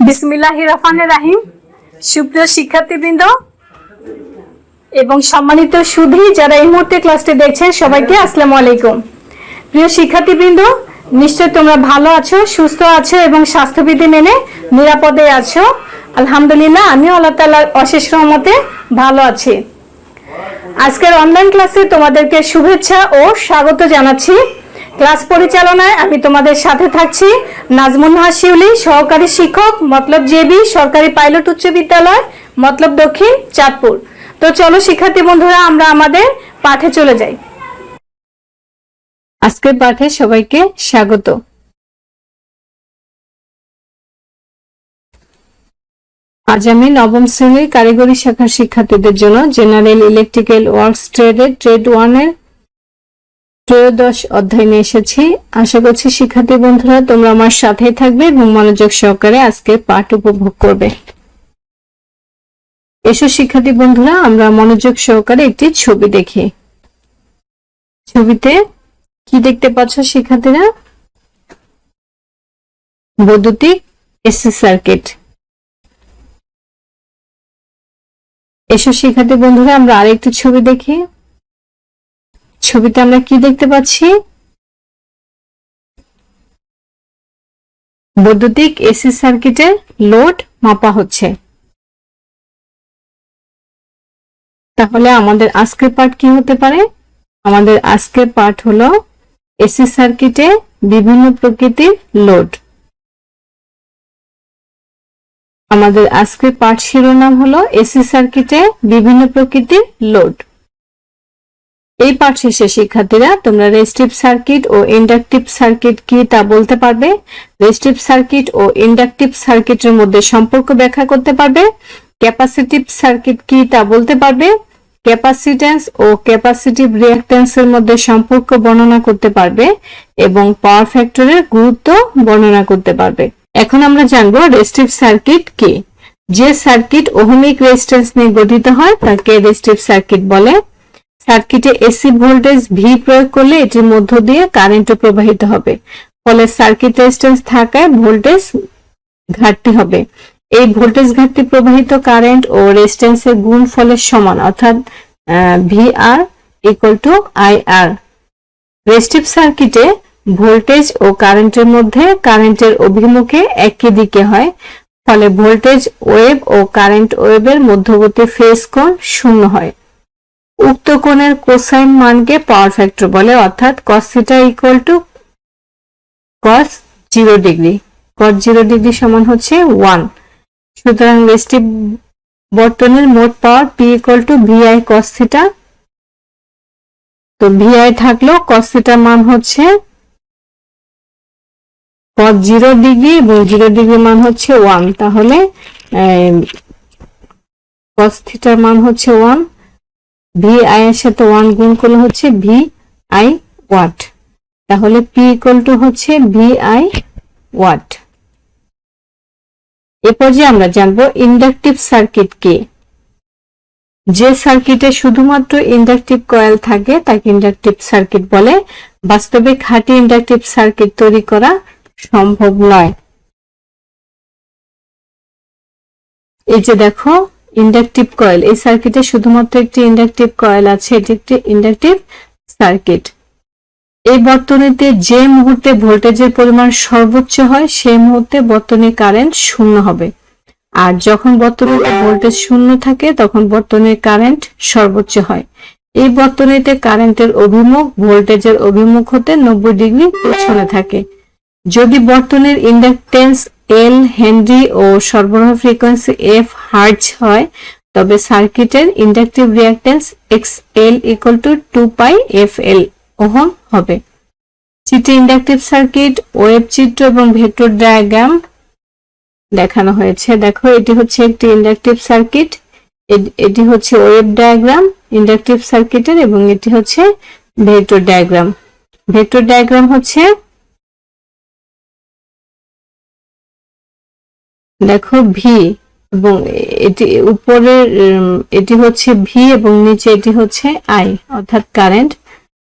বিসমিল্লাহির রহমানির রহিম। সুপ্রিয় শিক্ষার্থীবৃন্দ এবং সম্মানিত সুধী যারা এই মুহূর্তে ক্লাসটি দেখছেন সবাইকে আসসালামু আলাইকুম। প্রিয় শিক্ষার্থীবৃন্দ, নিশ্চয় তোমরা ভালো আছো, সুস্থ আছো এবং স্বাস্থ্যবিধি মেনে নিরাপদে আছো। আলহামদুলিল্লাহ, আমিও আল্লাহ তাআলার অশেষ রহমতে ভালো আছি। আজকের অনলাইন ক্লাসে তোমাদেরকে শুভেচ্ছা ও স্বাগত জানাচ্ছি। ক্লাস পরিচালনায় আমি তোমাদের সাথে থাকছি নাজমুন হাসিউলি, সহকারী শিক্ষক, মতলব জেবি সরকারি পাইলট উচ্চ বিদ্যালয়, মতলব দক্ষিণ, চাঁদপুর। তো চলো শিক্ষার্থী বন্ধুরা, আমরা আমাদের পাঠে চলে যাই। আজকের পাঠে সবাইকে স্বাগত। আজ আমি নবম শ্রেণীর কারিগরি শাখার শিক্ষার্থীদের জন্য জেনারেল ইলেকট্রিক্যাল ওয়ার্কস ট্রেডের ট্রেড 1 এর ত্রয়োদশ অধ্যায় নিয়ে এসেছি। আশা করছি শিক্ষার্থী বন্ধুরা তোমরা আমার সাথেই থাকবে এবং মনোযোগ সহকারে আজকের পাঠ উপভোগ করবে। এসো শিক্ষার্থী বন্ধুরা, আমরা মনোযোগ সহকারে একটি ছবি দেখি। ছবিতে কি দেখতে পাচ্ছ শিক্ষার্থীরা? বৈদ্যুতিক এসি সার্কিট। এসো শিক্ষার্থী বন্ধুরা, আমরা আরেকটি ছবি দেখি। ছবিতে আমরা কি দেখতে পাচ্ছি? বৈদ্যুতিক এসি সার্কিটের লোড মাপা হচ্ছে। তাহলে আমাদের আজকের পাঠ কি হতে পারে? আমাদের আজকের পাঠ হলো এসি সার্কিটে বিভিন্ন প্রকৃতির লোড। আমাদের আজকের পাঠ শিরোনাম হলো এসি সার্কিটে বিভিন্ন প্রকৃতির লোড। এই পাঠ শেষে শিক্ষার্থীরা তোমরা রেজিস্টিভ সার্কিট ও ইন্ডাকটিভ সার্কিট কি তা বলতে পারবে। রেজিস্টিভ সার্কিট ও ইন্ডাকটিভ সার্কিটের মধ্যে সম্পর্ক ব্যাখ্যা করতে পারবে। ক্যাপাসিটিভ সার্কিট কি তা বলতে পারবে। ক্যাপাসিট্যান্স ও ক্যাপাসিটিভ রিঅ্যাকট্যান্সের মধ্যে সম্পর্ক বর্ণনা করতে পারবে এবং পাওয়ার ফ্যাক্টরের গুরুত্ব বর্ণনা করতে পারবে। এখন আমরা জানবো রেজিস্টিভ সার্কিট কি। যে সার্কিট ওহমিক রেজিস্ট্যান্স নিয়ে গঠিত হয় তাকে রেজিস্টিভ সার্কিট বলে। সার্কিটে এসি ভোল্টেজ ভি প্রয়োগ করলে এটির মধ্য দিয়ে কারেন্টও প্রবাহিত হবে, ফলে সার্কিট রেজিস্ট্যান্স থাকায় ভোল্টেজ ঘাটতি হবে। এই ভোল্টেজ ঘাটতি প্রবাহিত কারেন্ট ও রেজিস্ট্যান্সের গুণফলের সমান, অর্থাৎ V R equal to I R. Resistive সার্কিটে ভোল্টেজ ও কারেন্টের মধ্যে কারেন্টের অভিমুখে একই দিকে হয়, ফলে ভোল্টেজ ওয়েভ ও কারেন্ট ওয়েভের মধ্যবর্তী ফেজ কোণ শূন্য হয়। উক্ত কোণের কোসাইন মানকে পাওয়ার ফ্যাক্টর বলে, অর্থাৎ cos θ equal to cos 0 degree. cos 0 degree সমান হচ্ছে 1। সুতরাং রেজিস্টিভ বর্তনীর মোট power P equal to VI cos θ। তো VI থাকলো, cos θ মান হচ্ছে cos 0 ডিগ্রি এবং 0 ডিগ্রি মান হচ্ছে 1। তাহলে cos θ মান হচ্ছে 1, VI এর সাথে 1 গুণ করলে হচ্ছে VI ওয়াট। তাহলে P ইকুয়াল টু হচ্ছে VI ওয়াট। এরপর যে আমরা জানবো ইন্ডাকটিভ সার্কিট কি। যে সার্কিটে শুধুমাত্র ইন্ডাকটিভ কয়েল থাকে তাকে ইন্ডাকটিভ সার্কিট বলে। বাস্তবে খাঁটি ইন্ডাকটিভ সার্কিট তৈরি করা সম্ভব নয়। এই যে দেখো ইন্ডাকটিভ কয়েল, এই সার্কিটে শুধুমাত্র একটি ইন্ডাকটিভ কয়েল আছে, এটি একটি ইন্ডাকটিভ সার্কিট। এই বর্তনীতে যে মুহূর্তে ভোল্টেজের পরিমাণ সর্বোচ্চ হয় সেই মুহূর্তে বর্তনীর কারেন্ট শূন্য হবে, আর যখন বর্তনীতে ভোল্টেজ শূন্য থাকে তখন বর্তনীর কারেন্ট সর্বোচ্চ হয়। এই বর্তনীতে কারেন্টের অভিমুখ ভোল্টেজের অভিমুখ হতে 90 ডিগ্রি পেছনে থাকে। যদি বর্তনীর ইন্ডাকটেন্স L হেনরি ও সরবরাহ ফ্রিকোয়েন্সি F হার্টজ হয়, তবে সার্কিটের inductive reactance XL equal two 2 পাই FL ওহম হবে। চিত্রে ইন্ডাকটিভ সার্কিট, ওয়েভ চিত্র এবং ভেক্টর ডায়াগ্রাম দেখানো হয়েছে। দেখো এটি হচ্ছে একটি ইন্ডাকটিভ সার্কিট, এটি হচ্ছে ওয়েভ ডায়াগ্রাম ইন্ডাকটিভ সার্কিটের এবং এটি হচ্ছে ভেক্টর ডায়াগ্রাম। ভেক্টর ডায়াগ্রাম হচ্ছে দেখো ভি এবং এটি উপরের এটি হচ্ছে ভি এবং নিচে এটি হচ্ছে আই, অর্থাৎ কারেন্ট।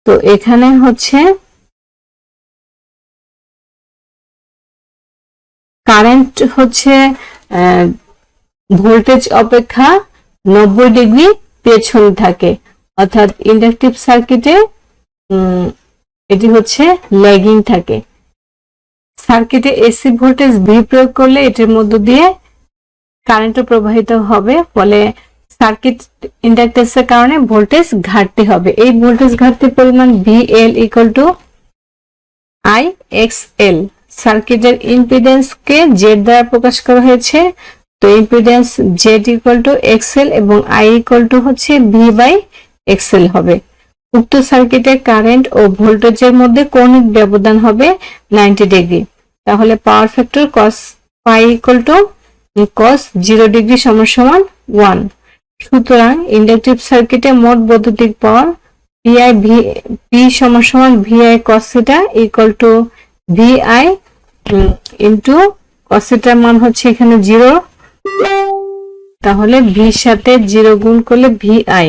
তো এখানে হচ্ছে কারেন্ট হচ্ছে ভোল্টেজ অপেক্ষা 90 ডিগ্রি পেছনে থাকে, অর্থাৎ ইন্ডাকটিভ সার্কিটে এটি হচ্ছে ল্যাগিং থাকে। সার্কিটে এসি ভোল্টেজ ভি প্রয়োগ করলে এটির মধ্য দিয়ে কারেন্টও প্রবাহিত হবে, ফলে সার্কিট ইন্ডাকটেন্সের কারণে ভোল্টেজ ঘাটতি হবে। এই ভোল্টেজ ঘাটতির পরিমাণ VL ইকুয়াল টু IXL। সার্কিটের ইম্পিডেন্সকে জেড দ্বারা প্রকাশ করা হয়েছে, তো impedance Z equal to XL এবং I ইকুয়াল টু হচ্ছে V/XL হবে। উক্ত সার্কিটে কারেন্ট ও ভোল্টেজের মধ্যে কৌণিক ব্যবধান হবে 90 ডিগ্রি। তাহলে power factor cos phi equal to cos 0 degree সমান 1। সুতরাং ইন্ডাকটিভ সার্কিটে মোট বৈদ্যুতিক পাওয়ার P সমান VI cos theta equal to VI into cos থিটার মান হচ্ছে এখানে 0, তাহলে V সাথে 0 গুণ করলে VI,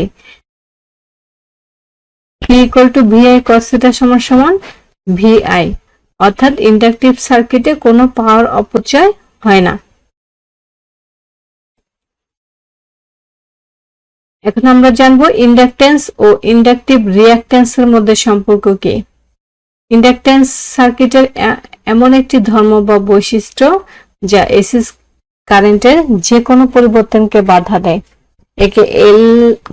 P equal to VI cos theta সমান VI, অর্থাৎ ইন্ডাকটিভ সার্কিটে কোনো পাওয়ার অপচয় হয় না। এখন আমরা জানবো ইন্ডাকটেন্স ও ইন্ডাকটিভ রিঅ্যাকট্যান্সের মধ্যে সম্পর্ক কি। ইন্ডাকটেন্স সার্কিটের এমন একটি ধর্ম বা বৈশিষ্ট্য যা এসি কারেন্টের যে কোনো পরিবর্তনকে বাধা দেয়। একে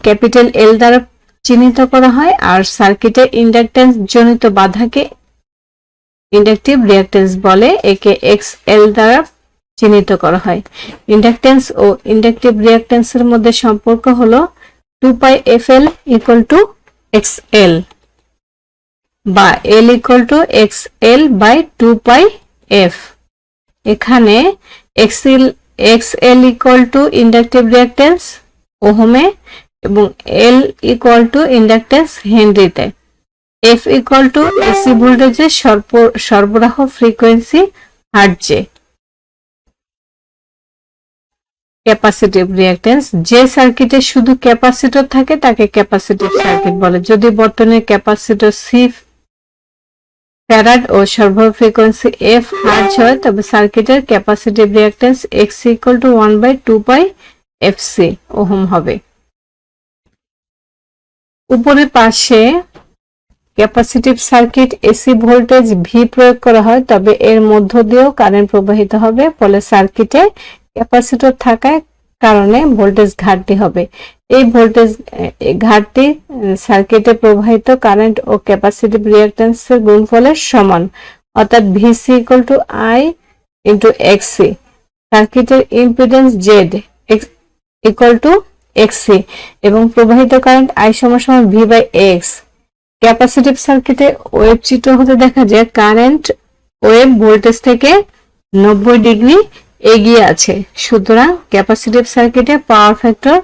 ক্যাপিটাল এল দ্বারা চিহ্নিত করা হয়, আর সার্কিটের ইন্ডাকটেন্স জনিত বাধাকে ইন্ডাকটিভ রিঅ্যাকট্যান্স বলে, একে XL দ্বারা চিহ্নিত করা হয়। ইন্ডাকটেন্স ও ইন্ডাকটিভ রিঅ্যাকট্যান্সের মধ্যে সম্পর্ক হলো 2πfL ইকুয়াল টু XL বা L equal to XL by 2πf। এখানে XL equal to inductive reactance ওহমে এবং L ইকুয়াল টু ইন্ডাকট্যান্স হেনরিতে। F ইকুয়াল টু এসি ভোল্টেজের সরবরাহ ফ্রিকোয়েন্সি হার্টজে। ক্যাপাসিটিভ রিঅ্যাকট্যান্স, যে সার্কিটে শুধু ক্যাপাসিটর থাকে তাকে ক্যাপাসিটিভ সার্কিট বলে। যদি বর্তনীর ক্যাপাসিটর সি ফ্যারাড ও সরবরাহ ফ্রিকোয়েন্সি F হার্টজ হয়, তবে সার্কিটের capacitive reactance X equal to 1/2πfc ohm হবে। উপরের পাশে capacitive circuit AC voltage V প্রয়োগ করা হয়, তবে এর মধ্য দিয়েও কারেন্ট প্রবাহিত হবে, ফলে সার্কিটে ক্যাপাসিটর থাকার কারণে ভোল্টেজ ঘাটতি হবে। এই ভোল্টেজ ঘাটতি সার্কিটে প্রবাহিত কারেন্ট ও ক্যাপাসিটিভ রিঅ্যাকট্যান্সের গুণফলের সমান, অর্থাৎ VC equal to I into XC। সার্কিটের impedance Z equal to XC এবং প্রবাহিত কারেন্ট I সমান V/X। ক্যাপাসিটিভ সার্কিটে ওয়েভ চিত্র হতে দেখা যায় কারেন্ট ওয়েভ ভোল্টেজ থেকে 90 ডিগ্রি এগিয়ে আছে। সুতরাং ক্যাপাসিটিভ সার্কিটে power factor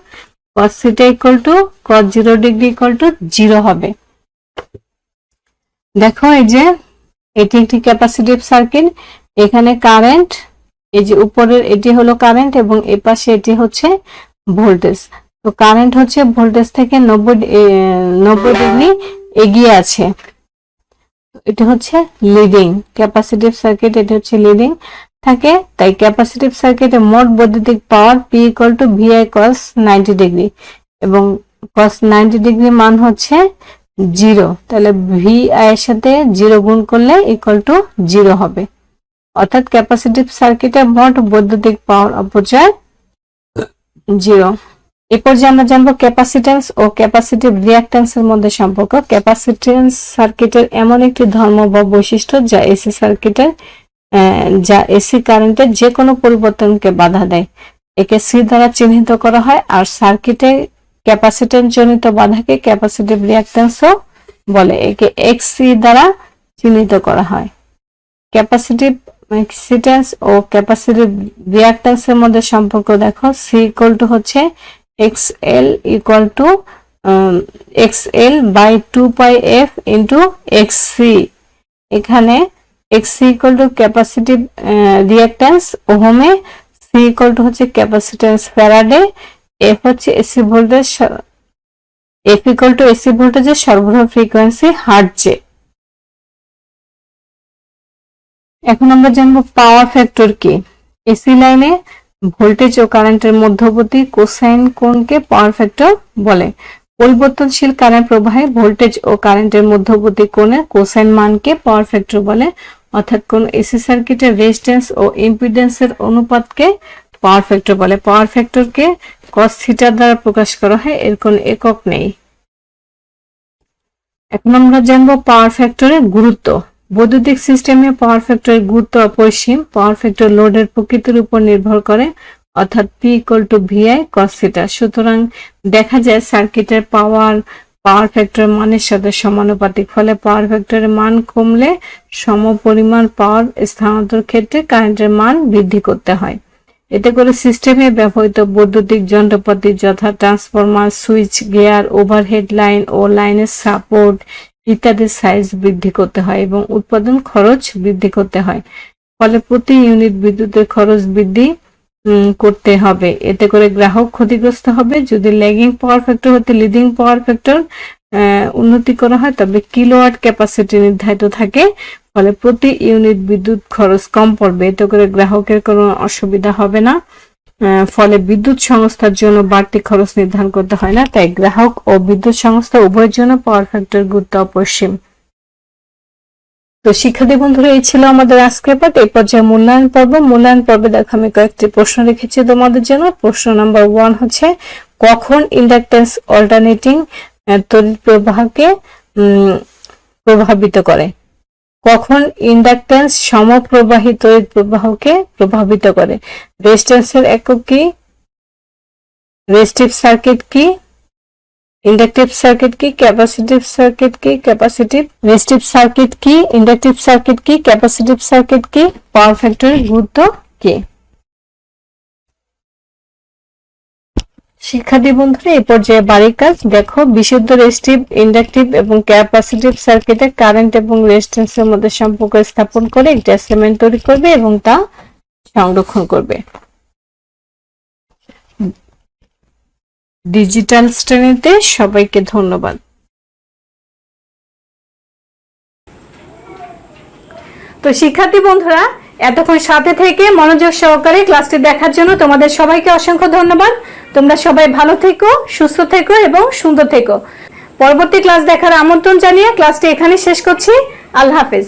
cos theta equal to cos 0 degree equal to 0 হবে। দেখো এই যে এটি একটি ক্যাপাসিটিভ সার্কিট, এখানে কারেন্ট, এই যে উপরের এটি হলো কারেন্ট এবং এই পাশে এটি হচ্ছে ভোল্টেজ। তো কারেন্ট হচ্ছে ভোল্টেজ থেকে 90 ডিগ্রি এগিয়ে আছে, এটা হচ্ছে লিডিং ক্যাপাসিটিভ সার্কিট, এটা হচ্ছে লিডিং থাকে। তাই ক্যাপাসিটিভ সার্কিটে মোট বৈদ্যুতিক পাওয়ার P equal to VI cos 90 degree এবং cos 90 ডিগ্রি মান হচ্ছে 0, তাহলে VI এর সাথে 0 গুণ করলে ইকুয়াল টু 0 হবে, অর্থাৎ ক্যাপাসিটিভ সার্কিটে মোট বৈদ্যুতিক পাওয়ার অপচয় 0। এরপর যে আমরা জানবো ক্যাপাসিট্যান্স ও ক্যাপাসিটিভ রিঅ্যাকট্যান্সের মধ্যে সম্পর্ক। ক্যাপাসিট্যান্স সার্কিটের এমন একটি ধর্ম বা বৈশিষ্ট্য যা এসি কারেন্টের যে কোনো পরিবর্তনকে বাধা দেয়, একে সি দ্বারা চিহ্নিত করা হয়, আর সার্কিটে ক্যাপাসিট্যান্স জনিত বাধাকে ক্যাপাসিটিভ রিঅ্যাকট্যান্সও বলে, একে XC দ্বারা চিহ্নিত করা হয়। ক্যাপাসিটিভ ক্যাপাসিট্যান্স ও ক্যাপাসিটিভ রিঅ্যাকট্যান্সের মধ্যে সম্পর্ক দেখো, সি ইকুয়াল টু হচ্ছে XL equal to XL by 2πf into XC। এখানে XC equal to capacitive reactance ওহমে, সি ইকুয়াল টু হচ্ছে ক্যাপাসিট্যান্স ফ্যারাডে, F হচ্ছে AC voltage, F equal to AC ভোল্টেজের সরবরাহ ফ্রিকোয়েন্সি হার্টজে। এখন আমরা জানবো পাওয়ার ফ্যাক্টর কি। এসি লাইনে ভোল্টেজ ও কারেন্টের মধ্যবর্তী কোসাইন কোণকে পাওয়ার ফ্যাক্টর বলে। পরিবর্তনশীল কারেন্ট প্রবাহে ভোল্টেজ ও কারেন্টের মধ্যবর্তী কোণের কোসাইন মানকে পাওয়ার ফ্যাক্টর বলে। অর্থাৎ কোন এসি সার্কিটের রেজিস্ট্যান্স ও ইম্পিডেন্সের অনুপাতকে পাওয়ার ফ্যাক্টর বলে। পাওয়ার ফ্যাক্টরকে cos থিটা দ্বারা প্রকাশ করা হয়, এর কোন একক নেই। এখন আমরা জানবো পাওয়ার ফ্যাক্টরের গুরুত্ব। বৈদ্যুতিক সিস্টেমে পাওয়ার ফ্যাক্টরের গুরুত্ব অপরিসীম। পাওয়ার ফ্যাক্টর লোডের প্রকৃতির উপর নির্ভর করে, অর্থাৎ P = VI cos থিটা। সুতরাং দেখা যায় সার্কিটের পাওয়ার ফ্যাক্টর মানের সাথে সমানুপাতিক। ফলে পাওয়ার ফ্যাক্টরের মান কমলে সমপরিমাণ পাওয়ার স্থানান্তর ক্ষেত্রে কারেন্টের মান বৃদ্ধি করতে হয়। এতে করে সিস্টেমে ব্যবহৃত বৈদ্যুতিক যন্ত্রপাতি যথা transformer, switch gear, overhead line ও লাইনের সাপোর্ট ইত্যাদির সাইজ বৃদ্ধি করতে হয় এবং উৎপাদন খরচ বৃদ্ধি করতে হয়। ফলে প্রতি ইউনিট বিদ্যুতের খরচ বৃদ্ধি করতে হবে। এতে করে গ্রাহক ক্ষতিগ্রস্ত হবে। যদি ল্যাগিং পাওয়ার ফ্যাক্টর হতে লিডিং পাওয়ার ফ্যাক্টর উন্নতি করা হয় তবে কিলোওয়াট ক্যাপাসিটি নির্ধারিত থাকে, ফলে প্রতি ইউনিট বিদ্যুৎ খরচ কম পড়বে। এতে করে গ্রাহকের কোনো অসুবিধা হবে না। ফলে বিদ্যুৎ সংস্থার জন্য বাড়তি খরচ নির্ধারণ করতে হয় না। তাই গ্রাহক ও বিদ্যুৎ সংস্থা উভয়ের জন্য পাওয়ার ফ্যাক্টর গুরুত্ব অপরিসীম। তো শিক্ষার্থী বন্ধুরা, এই ছিল আমাদের আজকের পাঠ। এই পর্যায়ে মূল্যায়ন পর্ব। মূল্যায়ন পর্বে দেখো আমি কয়েকটি প্রশ্ন রেখেছি তোমাদের জন্য। প্রশ্ন নাম্বার 1 হচ্ছে, কখন ইন্ডাকট্যান্স অল্টারনেটিং তড়িৎ প্রবাহকে প্রভাবিত করে? কখন ইন্ডাকট্যান্স সমপ্রবাহী তড়িৎ প্রবাহকে প্রভাবিত করে? রেজিস্ট্যান্সের একক কি? রেজিস্টিভ সার্কিট কি? ইন্ডাকটিভ সার্কিট কি? ক্যাপাসিটিভ সার্কিট কি? রেজিস্টিভ সার্কিট কি? ইন্ডাকটিভ সার্কিট কি? ক্যাপাসিটিভ সার্কিট কি? পাওয়ার ফ্যাক্টরের গুরুত্ব কি? শিক্ষার্থী বন্ধুরা, এই পর্যায়ে বাড়ির কাজ দেখো। বিশুদ্ধ রেজিস্টিভ, ইন্ডাকটিভ এবং ক্যাপাসিটিভ সার্কিটে কারেন্ট এবং রেজিস্ট্যান্সের মধ্যে সম্পর্ক স্থাপন করে একটি অ্যাসাইনমেন্ট তৈরি করবে এবং তা সংরক্ষণ করবে। ডিজিটাল শ্রেণীতে সবাইকে ধন্যবাদ। তো শিক্ষার্থী বন্ধুরা, এতক্ষণ সাথে থেকে মনোযোগ সহকারে ক্লাসটি দেখার জন্য তোমাদের সবাইকে অসংখ্য ধন্যবাদ। তোমরা সবাই ভালো থেকো, সুস্থ থেকো এবং সুন্দর থেকো। পরবর্তী ক্লাস দেখার আমন্ত্রণ জানিয়ে ক্লাসটি এখানে শেষ করছি। আল্লাহ হাফেজ।